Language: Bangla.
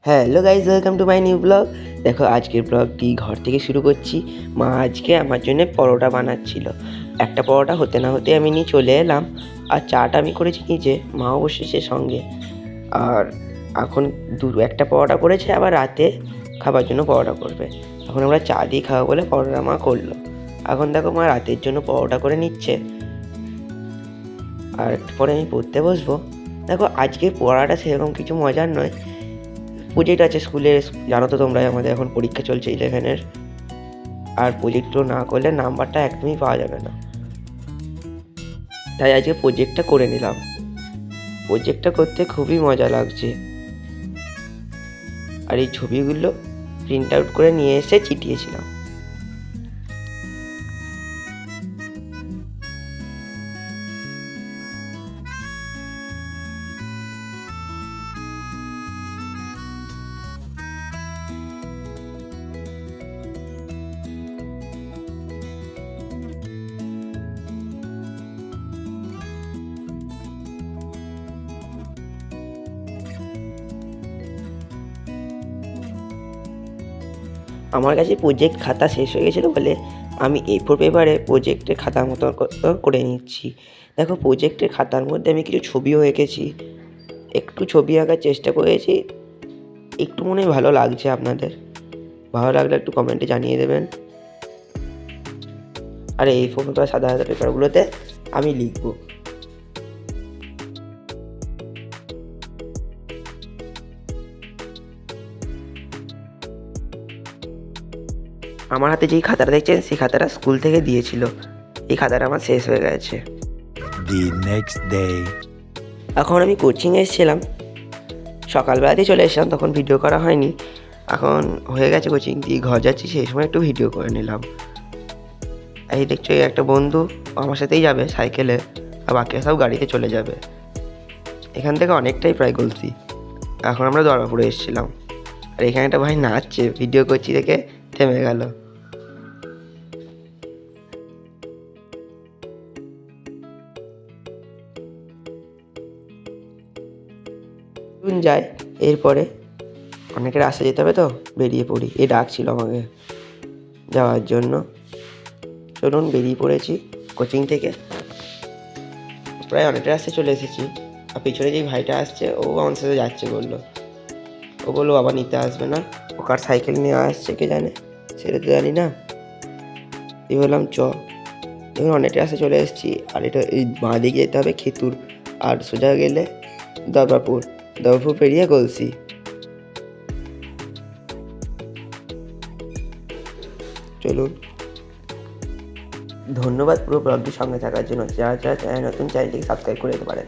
Hello guys, welcome to my new blog. দেখো আজকের ব্লগটি ঘর থেকে শুরু করছি। মা আজকে আমার জন্য পরোটা বানাচ্ছিল। একটা পরোটা হতে না হতে আমি নিয়ে চলে এলাম। আর চাটা আমি করেছি নিজে, মাও বসেছে সঙ্গে। আর এখন একটা পরোটা করেছে, আবার রাতে খাবার জন্য পরোটা করবে। এখন আমরা চা দিয়ে খাবো বলে পরোটা মা করলো। এখন দেখো মা রাতের জন্য পরোটা করে নিচ্ছে। আর একটু পরে আমি পড়তে বসবো। দেখো আজকে পড়াটা সেরকম কিছু মজার নয়। প্রজেক্ট আছে স্কুলে, জানো তো তোমরা, আমাদের এখন পরীক্ষা চলছে 11-এর। আর প্রজেক্টগুলো না করলে নাম্বারটা একদমই পাওয়া যাবে না। তাই আজকে প্রজেক্টটা করে নিলাম। প্রজেক্টটা করতে খুবই মজা লাগছে। আর এই ছবিগুলো প্রিন্ট আউট করে নিয়ে এসে চিটিয়েছিলাম। আমার কাছে প্রজেক্ট খাতা শেষ হয়ে গেছিলো বলে আমি A4 পেপারে প্রজেক্টের খাতার মতো করে নিচ্ছি। দেখো প্রজেক্টের খাতার মধ্যে আমি কিছু ছবিও এঁকেছি, একটু ছবি আঁকার চেষ্টা করেছি। একটু মনে হয় ভালো লাগছে আপনাদের। ভালো লাগলে একটু কমেন্টে জানিয়ে দেবেন। আর A4 পেপার, সাদা সাদা পেপারগুলোতে আমি লিখবো। আমার হাতে যেই খাতাটা দেখছেন সেই খাতাটা স্কুল থেকে দিয়েছিল। এই খাতাটা আমার শেষ হয়ে গেছে। The next day. এখন আমি কোচিংয়ে এসেছিলাম, সকালবেলাতেই চলে এসেছিলাম, তখন ভিডিও করা হয়নি। এখন হয়ে গেছে কোচিং দিয়ে ঘর যাচ্ছি, সেই সময় একটু ভিডিও করে নিলাম। এই দেখছো, এই একটা বন্ধু আমার সাথেই যাবে সাইকেলে, আর বাকি সব গাড়িতে চলে যাবে। এখান থেকে অনেকটাই প্রায় গলসি। এখন আমরা দরগাপুরে এসেছিলাম। আর এখানে একটা ভাই নাচছে, ভিডিও করছি দেখে থেমে গেল। যায় এরপরে অনেকের আসতে যেতে হবে, তো বেরিয়ে পড়ি। এ ডাকছিল আমাকে যাওয়ার জন্য। চলুন, বেরিয়ে পড়েছি কোচিং থেকে। প্রায় অনেকটা রাস্তায় চলে এসেছি। আর পিছনে যেই ভাইটা আসছে ও আমার সাথে যাচ্ছে বললো। ও বললো আবার নিতে আসবে না, ও কার সাইকেল নিয়ে আসছে কে জানে, সেটা তো জানি না। এই বললাম চ। দেখুন অনেকটা রাস্তায় চলে এসেছি। আর এটা এই বাঁ দিকে যেতে হবে খেতুর, আর সোজা গেলে দরবারপুর। দরবারপুর পেরিয়ে গলসি। চলুন। ধন্যবাদ পুরো ব্লগটির সঙ্গে থাকার জন্য। যারা যারা চ্যানেল নতুন, চ্যানেলটিকে সাবস্ক্রাইব করে দিতে পারেন।